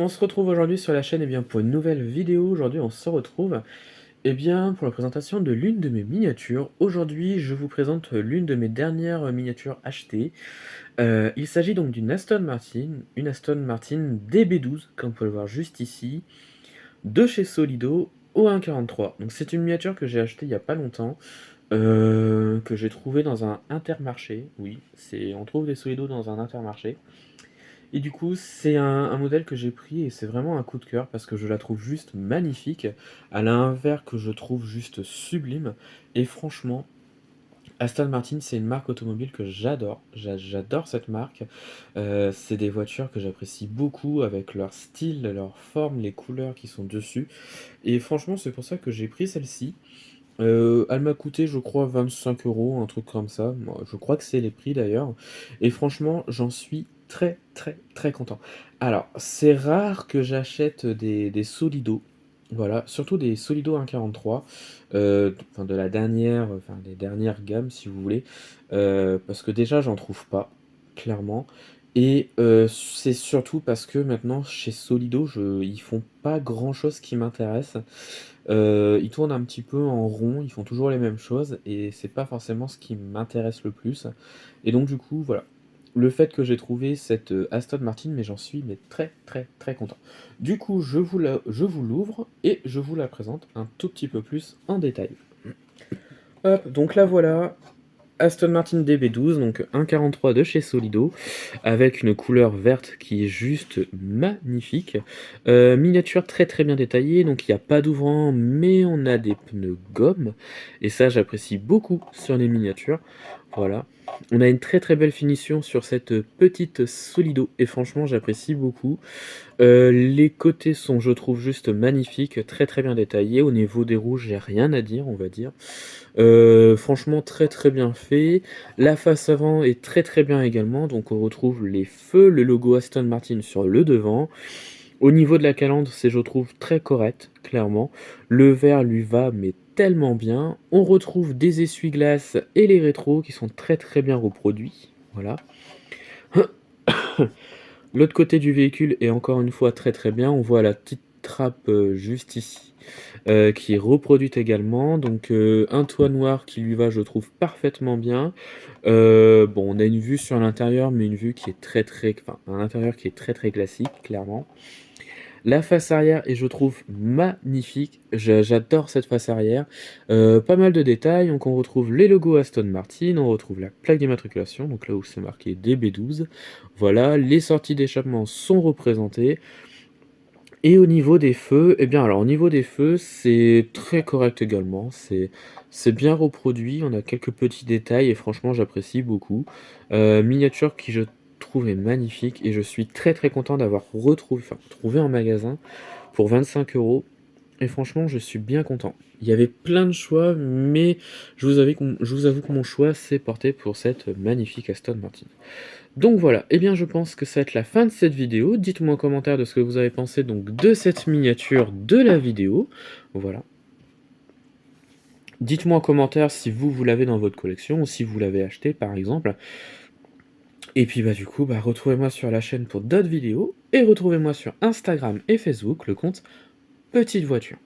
On se retrouve aujourd'hui sur la chaîne pour une nouvelle vidéo. Aujourd'hui, on se retrouve pour la présentation de l'une de mes miniatures. Aujourd'hui, je vous présente l'une de mes dernières miniatures achetées. Il s'agit donc d'une Aston Martin, une Aston Martin DB12, comme vous pouvez le voir juste ici, de chez Solido au 1,43. Donc c'est une miniature que j'ai achetée il n'y a pas longtemps, que j'ai trouvée dans un Intermarché. Oui, on trouve des Solido dans un Intermarché. Et du coup, c'est un modèle que j'ai pris et c'est vraiment un coup de cœur parce que je la trouve juste magnifique. Elle a un verre que je trouve juste sublime. Et franchement, Aston Martin, c'est une marque automobile que j'adore. J'adore cette marque. C'est des voitures que j'apprécie beaucoup avec leur style, leur forme, les couleurs qui sont dessus. Et franchement, c'est pour ça que j'ai pris celle-ci. Elle m'a coûté, je crois, 25 euros, un truc comme ça. Moi, je crois que c'est les prix d'ailleurs. Et franchement, j'en suis très, très, très content. Alors, c'est rare que j'achète des Solido. Voilà, surtout des Solido 1,43. Enfin, de la dernière, enfin, des dernières gammes, si vous voulez. Parce que déjà, j'en trouve pas, clairement. Et c'est surtout parce que maintenant, chez Solido, ils font pas grand-chose qui m'intéresse. Ils tournent un petit peu en rond, ils font toujours les mêmes choses et c'est pas forcément ce qui m'intéresse le plus. Et donc du coup, voilà. Le fait que j'ai trouvé cette Aston Martin, mais j'en suis très très très content. Du coup, je vous l'ouvre et je vous la présente un tout petit peu plus en détail. Hop, donc là voilà, Aston Martin DB12, donc 1,43 de chez Solido, avec une couleur verte qui est juste magnifique. Miniature très très bien détaillée, donc il n'y a pas d'ouvrant, mais on a des pneus gomme, et ça j'apprécie beaucoup sur les miniatures. Voilà. On a une très très belle finition sur cette petite Solido, et franchement j'apprécie beaucoup. Les côtés sont, je trouve, juste magnifiques, très très bien détaillés. Au niveau des roues, j'ai rien à dire, on va dire. Franchement, très très bien fait. La face avant est très très bien également. Donc on retrouve les feux, le logo Aston Martin sur le devant. Au niveau de la calandre, c'est, je trouve, très correct, clairement. Le vert lui va, mais tellement bien. On retrouve des essuie-glaces et les rétros qui sont très très bien reproduits. Voilà. L'autre côté du véhicule est encore une fois très très bien. On voit la petite trappe juste ici qui est reproduite également. Donc un toit noir qui lui va, je trouve, parfaitement bien. Bon, on a une vue sur l'intérieur, mais une vue qui est très très... Enfin, un intérieur qui est très très classique, clairement. La face arrière est, je trouve, magnifique. J'adore cette face arrière. Pas mal de détails. Donc on retrouve les logos Aston Martin, on retrouve la plaque d'immatriculation, donc là où c'est marqué DB12. Voilà, les sorties d'échappement sont représentées. Et au niveau des feux, eh bien alors au niveau des feux, c'est très correct également, c'est bien reproduit, on a quelques petits détails et franchement j'apprécie beaucoup. Miniature qui je trouve est magnifique et je suis très très content d'avoir trouvé en magasin pour 25 euros. Et franchement, je suis bien content. Il y avait plein de choix, mais je vous avoue que mon choix s'est porté pour cette magnifique Aston Martin. Donc voilà, et bien je pense que ça va être la fin de cette vidéo. Dites-moi en commentaire de ce que vous avez pensé donc de cette miniature de la vidéo. Voilà. Dites-moi en commentaire si vous l'avez dans votre collection ou si vous l'avez acheté par exemple. Et puis bah du coup, retrouvez-moi sur la chaîne pour d'autres vidéos et retrouvez-moi sur Instagram et Facebook, le compte Petite Voiture.